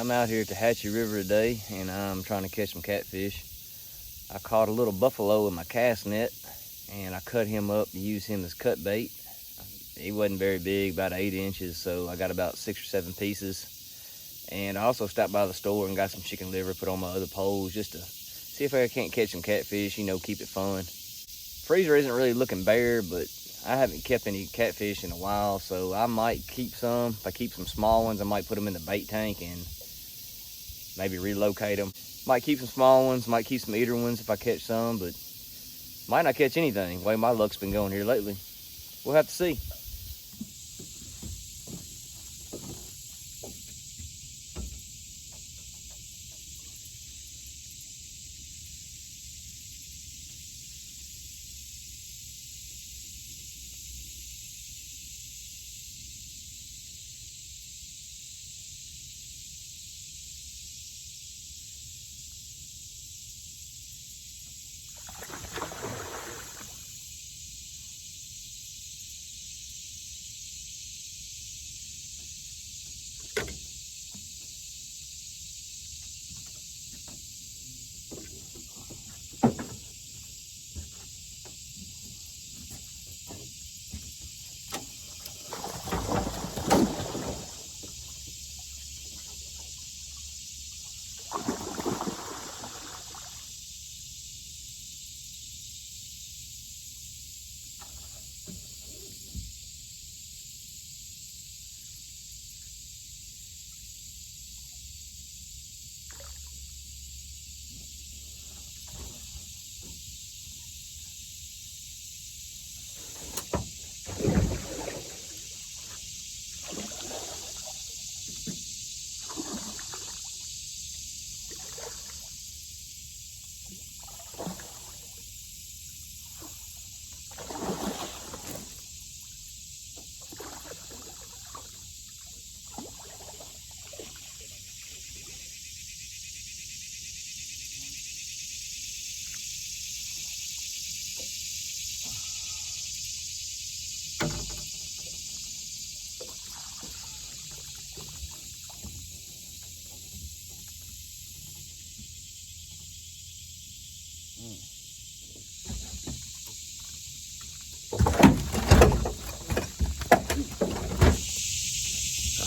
I'm out here at the Hatchie River today, and I'm trying to catch some catfish. I caught a little buffalo in my cast net, and I cut him up and used him as cut bait. He wasn't very big, about 8 inches, so I got about 6 or 7 pieces. And I also stopped by the store and got some chicken liver, put on my other poles just to see if I can't catch some catfish, you know, keep it fun. Freezer isn't really looking bare, but I haven't kept any catfish in a while, so I might keep some. If I keep some small ones, I might put them in the bait tank and maybe relocate them. Might keep some small ones, might keep some eater ones if I catch some, but might not catch anything. The way my luck's been going here lately. We'll have to see.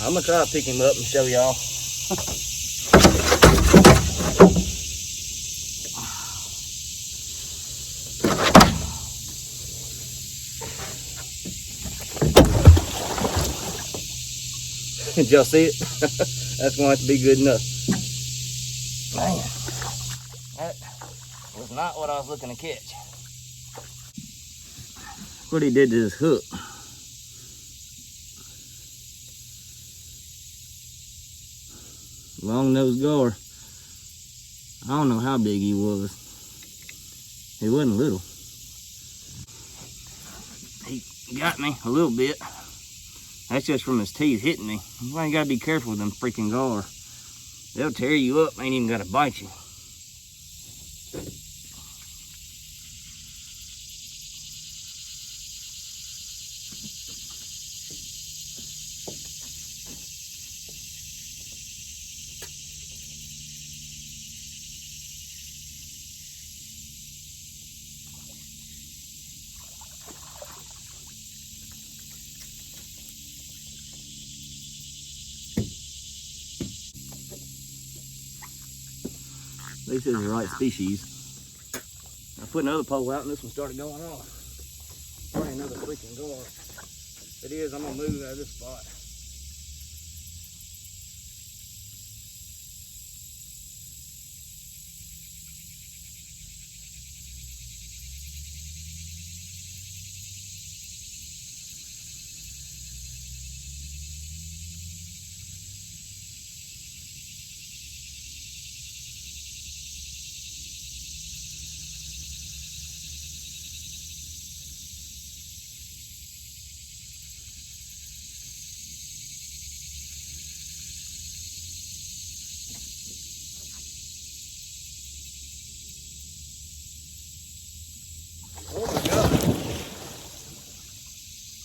I'm gonna try to pick him up and show y'all. Did y'all see it? That's going to have to be good enough. Man, that was not what I was looking to catch. What he did to his hook. Long-nosed gar. I don't know how big he was. He wasn't little. He got me a little bit. That's just from his teeth hitting me. You ain't gotta be careful with them freaking gar. They'll tear you up, ain't even gotta bite you. At least it's the right species. I put another pole out and this one started going off. Probably another freaking gar. If it is, I'm gonna move out of this spot.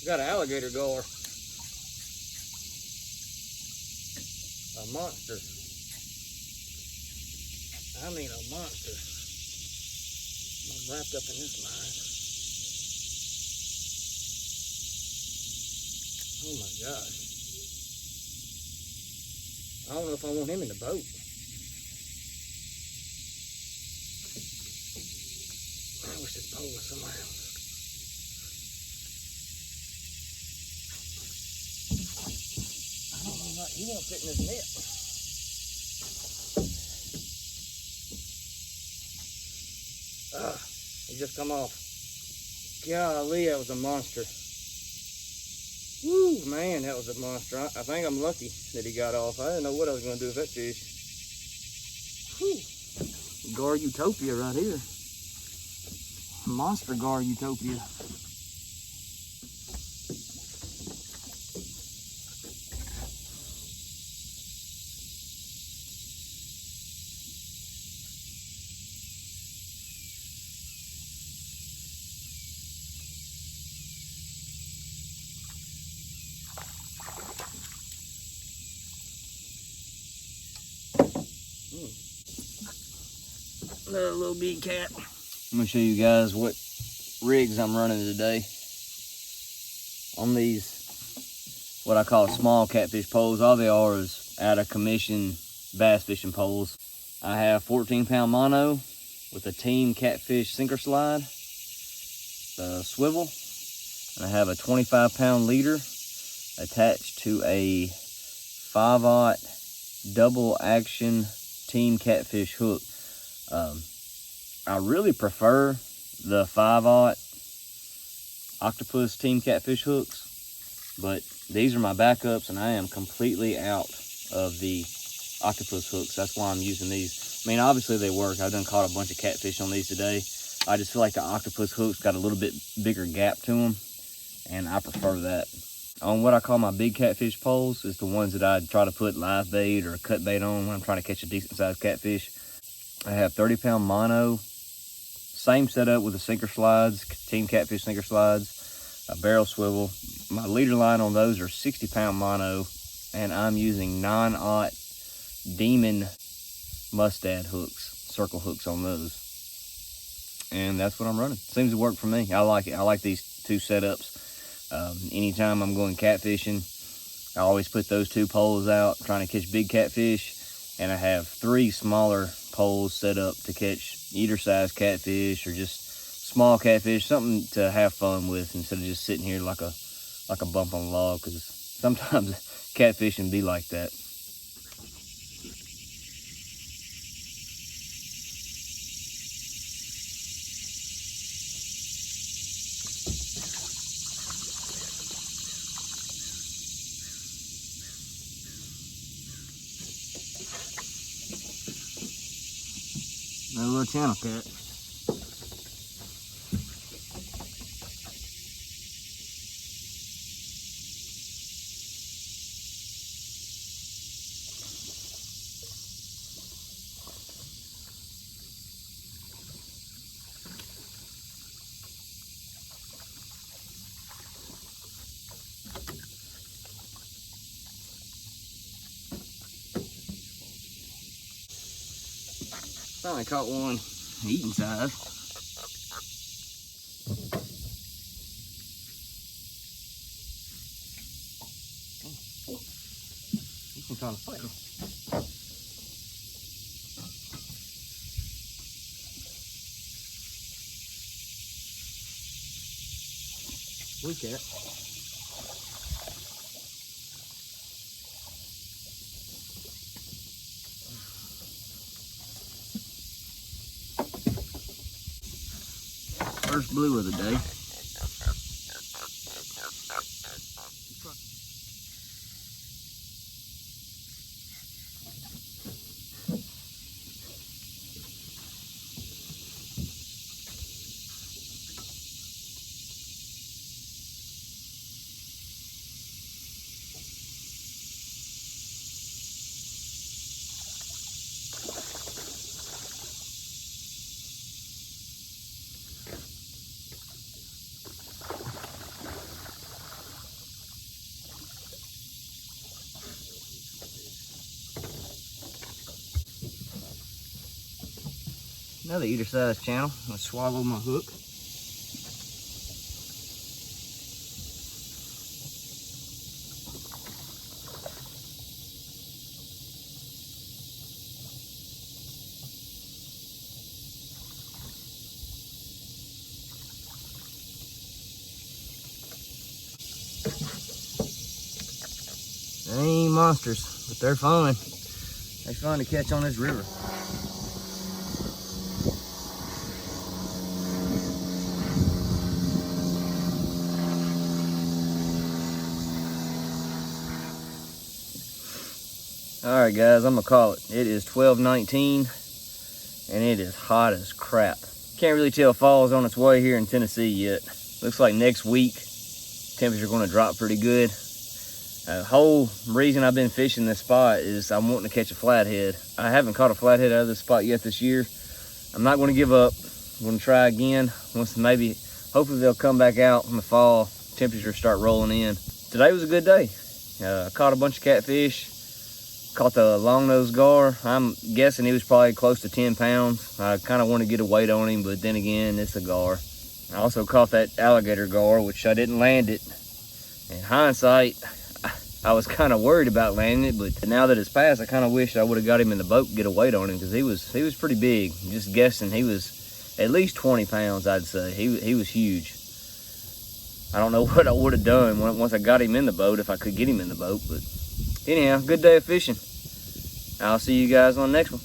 Got an alligator gar. A monster. I mean a monster. I'm wrapped up in this line. Oh my gosh. I don't know if I want him in the boat. I wish this pole was somewhere else. I don't know, he won't fit in this net. He just come off. Golly, that was a monster. Woo, man, that was a monster. I think I'm lucky that he got off. I didn't know what I was going to do with that fish. Whew. Gar-utopia right here. Monster Gar-utopia. Another little big cat. I'm gonna show you guys what rigs I'm running today. On these, what I call small catfish poles. All they are is out of commission bass fishing poles. I have 14-pound mono with a team catfish sinker slide, the swivel, and I have a 25-pound leader attached to a 5/0 double action team catfish hook. I really prefer the 5/0 octopus team catfish hooks, but these are my backups and I am completely out of the octopus hooks. That's why I'm using these. I mean, obviously they work. I've done caught a bunch of catfish on these today. I just feel like the octopus hooks got a little bit bigger gap to them, and I prefer that. On what I call my big catfish poles is the ones that I try to put live bait or cut bait on when I'm trying to catch a decent sized catfish. I have 30-pound mono, same setup with the sinker slides, team catfish sinker slides, a barrel swivel. My leader line on those are 60-pound mono, and I'm using 9/0 Demon mustad hooks, circle hooks on those. And that's what I'm running. Seems to work for me. I like it. I like these two setups. Anytime I'm going catfishing, I always put those two poles out, trying to catch big catfish, and I have 3 smaller poles set up to catch either size catfish or just small catfish, something to have fun with instead of just sitting here like a bump on a log, because sometimes catfishing be like that. Another little channel cat. Finally caught one eating size. This one's kind of fighting. Blue cat. First blue of the day. Another eater size channel. I'm gonna swallow my hook. They ain't monsters, but they're fun. They're fun to catch on this river. All right, guys, I'm gonna call it. It is 12:19, and it is hot as crap. Can't really tell fall's on its way here in Tennessee yet. Looks like next week, temperatures are gonna drop pretty good. The whole reason I've been fishing this spot is I'm wanting to catch a flathead. I haven't caught a flathead out of this spot yet this year. I'm not gonna give up. I'm gonna try again. Hopefully they'll come back out in the fall. Temperatures start rolling in. Today was a good day. I caught a bunch of catfish. Caught the long-nosed gar. I'm guessing he was probably close to 10 pounds. I kind of want to get a weight on him, but then again, it's a gar. I also caught that alligator gar, which I didn't land it. In hindsight, I was kind of worried about landing it, but now that it's passed, I kind of wish I would have got him in the boat and get a weight on him, because he was pretty big. Just guessing, he was at least 20 pounds, I'd say. He was huge. I don't know what I would have done once I got him in the boat, if I could get him in the boat, but anyhow, good day of fishing. I'll see you guys on the next one.